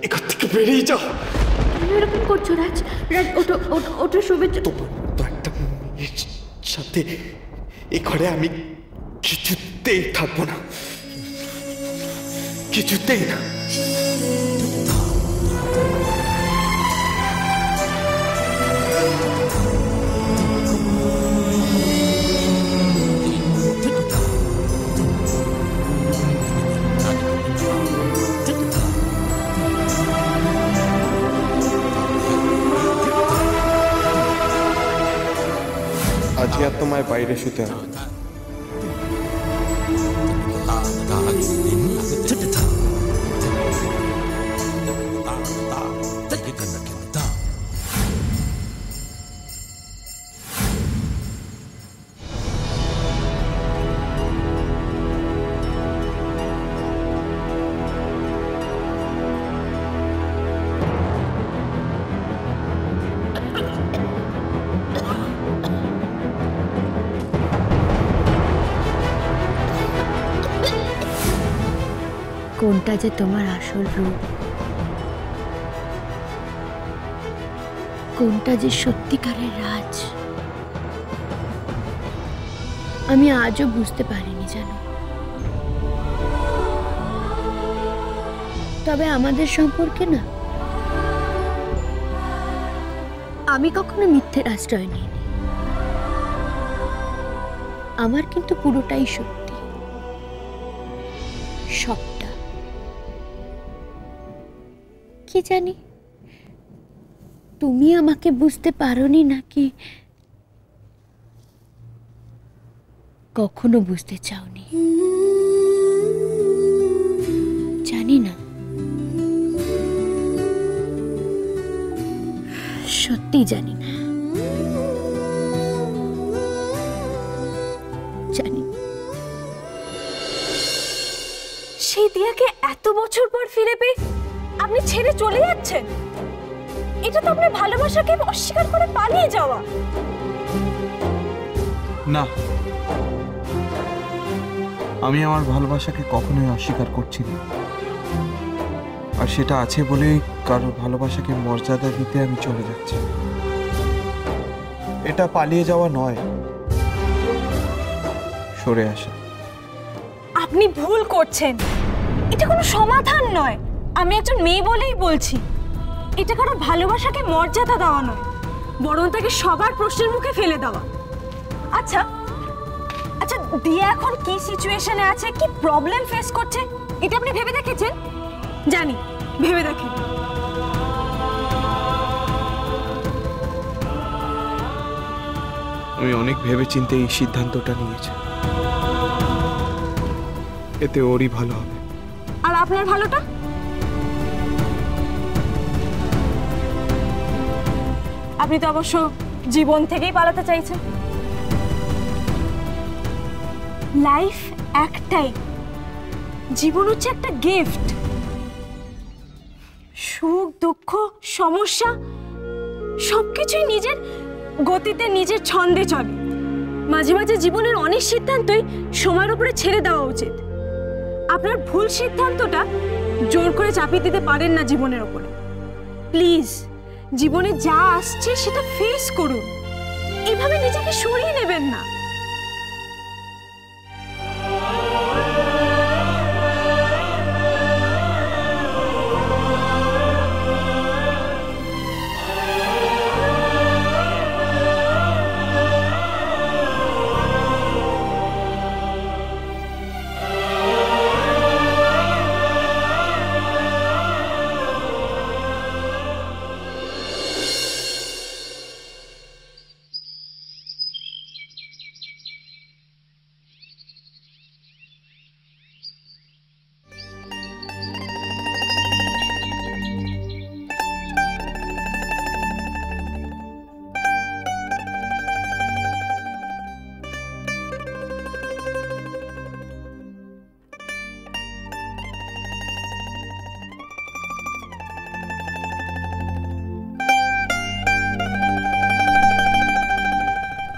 এখান থেকে বেরিয়ে যাও। কেন এরকম করছো রাজ? রাজ ওঠো ওঠো ওঠো, শুভেচ্ছা। তোমার তো একটা মেয়ের সাথে এ ঘরে আমি কিছুতেই থাকবো না, কিছুতেই না। আজকে আর তোমায় বাইরে শুতে হবে। কোনটা যে তোমার আসল রূপ, কোনটা যে সত্যিকারের রাজ, আমি আজও বুঝতে পারিনি জানো। তবে আমাদের সম্পর্কে না, আমি কখনো মিথ্যের আশ্রয় নিইনি। আমার কিন্তু পুরোটাই সত্যি, সবটা। কি জানি তুমি আমাকে বুঝতে পারোনি নাকি কখনো বুঝতে চাওনি, জানি না। সত্যি জানি না, জানি। সেই দিয়াকে এত বছর পর ফিরে পেয়ে আপনি ছেড়ে চলে যাচ্ছেন? এটা তো আপনার ভালোবাসাকে অস্বীকার করে পালিয়ে যাওয়া। না, আমি আমার ভালোবাসাকে কখনোই অস্বীকার করছি না। আর সেটা আছে বলেই কারো ভালোবাসাকে মর্যাদা দিতে আমি চলে যাচ্ছি। এটা পালিয়ে যাওয়া নয়, সরে আসা। আপনি ভুল করছেন, এটা কোনো সমাধান নয়। আমি একজন মেয়ে বলেই বলছি, এটা কারো ভালোবাসাকে মর্যাদা দেওয়া নয়, বরং তাকে সবার প্রশ্নের মুখে ফেলে দেওয়া। আচ্ছা আচ্ছা, দিয়া এখন কি সিচুয়েশনে আছে, কি প্রবলেম ফেস করছে, এটা আপনি ভেবে দেখেছেন? জানি, ভেবে দেখেন। আমি অনেক ভেবেচিন্তে এই সিদ্ধান্তটা নিয়েছি, এতে ওরই ভালো হবে। আর আপনার ভালোটা? আপনি তো অবশ্য জীবন থেকেই পালাতে চাইছেন। লাইফ একটাই, জীবন হচ্ছে একটা গিফট। সুখ দুঃখ সমস্যা সবকিছুই নিজের গতিতে নিজের ছন্দে চলে। মাঝে মাঝে জীবনের অনেক সিদ্ধান্তই সময়ের উপরে ছেড়ে দেওয়া উচিত। আপনার ভুল সিদ্ধান্তটা জোর করে চাপিয়ে দিতে পারেন না জীবনের উপরে। প্লিজ, জীবনে যা আসছে সেটা ফেস করুন, এভাবে নিজেকে সরিয়ে নেবেন না।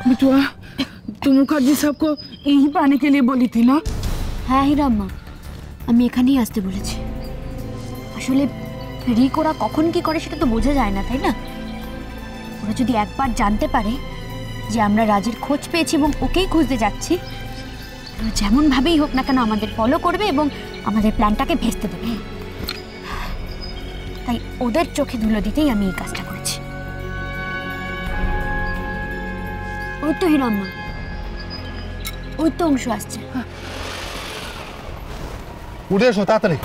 बिटुआ, तुम मुखर्जी साहब को यहीं पे आने के लिए बोली थी ना? হ্যাঁ হিরাম্মা, আমি এখানেই আসতে বলেছি। আসলে রিক ওরা কখন কি করে সেটা তো বোঝা যায় না, তাই না? ওরা যদি একবার জানতে পারে যে আমরা রাজের খোঁজ পেয়েছি এবং ওকেই খুঁজতে যাচ্ছি, যেমনভাবেই হোক না কেন আমাদের ফলো করবে এবং আমাদের প্ল্যানটাকে ভেস্তে দেবে। তাই ওদের চোখে ধুলো দিতেই আমি এই কাজটা করেছি। ওই তো হিরাম্মা, ওই তো অংশ আসছে। উঠে এসো তাড়াতাড়ি।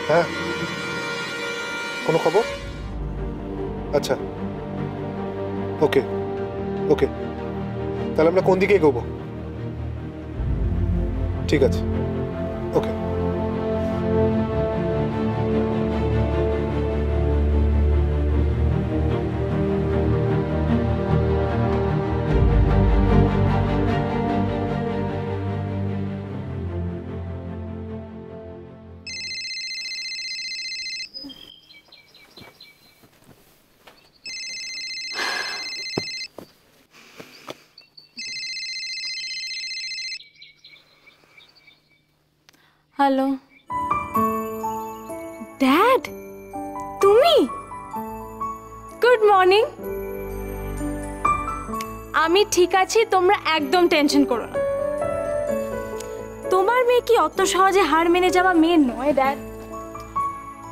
হ্যাঁ, কোনো খবর? আচ্ছা, ওকে ওকে, তাহলে আমরা কোন দিকে এগোবো? ঠিক আছে, ওকে। হ্যালো ড্যাড, তুমি? Good morning. আমি ঠিক আছি, তোমরা একদম টেনশন করো না। তোমার মেয়ে কি অত সহজে হার মেনে যাওয়া মেয়ে নয় ড্যাড।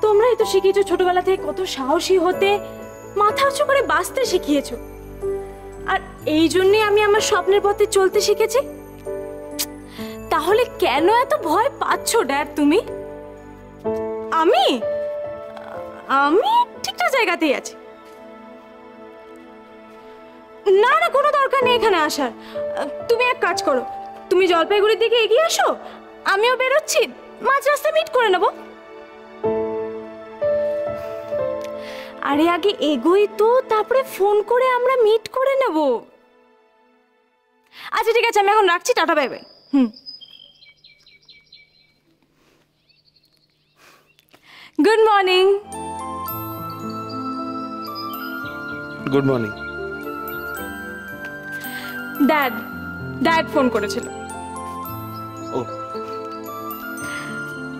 তোমরাই তো শিখিয়েছো ছোটবেলা থেকে কত সাহসী হতে, মাথা উঁচু করে বাঁচতে শিখিয়েছো। আর এই জন্যই আমি আমার স্বপ্নের পথে চলতে শিখেছি। তাহলে কেন এত ভয় পাচ্ছো ড্যাড তুমি? আমি আমি ঠিকঠাক জায়গাতেই আছি। না না, কোনো দরকার নেই এখানে আসার। তুমি এক কাজ করো, তুমি জলপাইগুড়ির দিকে এগিয়ে আসো, আমিও বেরোচ্ছি, মাঝ রাস্তায় মিট করে নেব। আরে আগে এগোই তো, তারপরে ফোন করে আমরা মিট করে নেব। আচ্ছা ঠিক আছে, আমি এখন রাখছি, tata bye bye. Good morning. Good morning. Dad dad phone করেছিল। ও,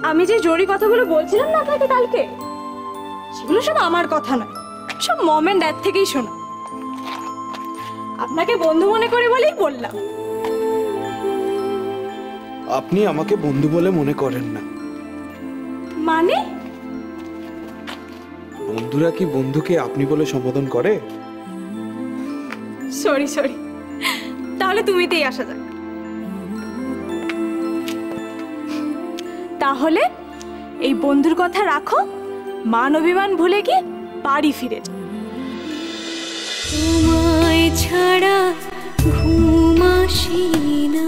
আমি যে জরুরি কথাগুলো বলছিলাম না আপনাকে কালকে, সেগুলো সব আমার কথা নয়, সব মম এন্ড ড্যাড থেকেই শোনা। আপনাকে বন্ধু মনে করে বলেই বললাম। আপনি আমাকে বন্ধু বলে মনে করেন না। মানে? বন্ধুরা কি বন্ধুকে আপনি বলে সম্বোধন করে? সরি সরি, তাহলে তুমিতেই আসা যাক। তাহলে এই বন্ধুর কথা রাখো, মান অভিমান ভুলে গিয়ে বাড়ি ফিরে যাও। তোমায় ছাড়া ঘুম আসে না।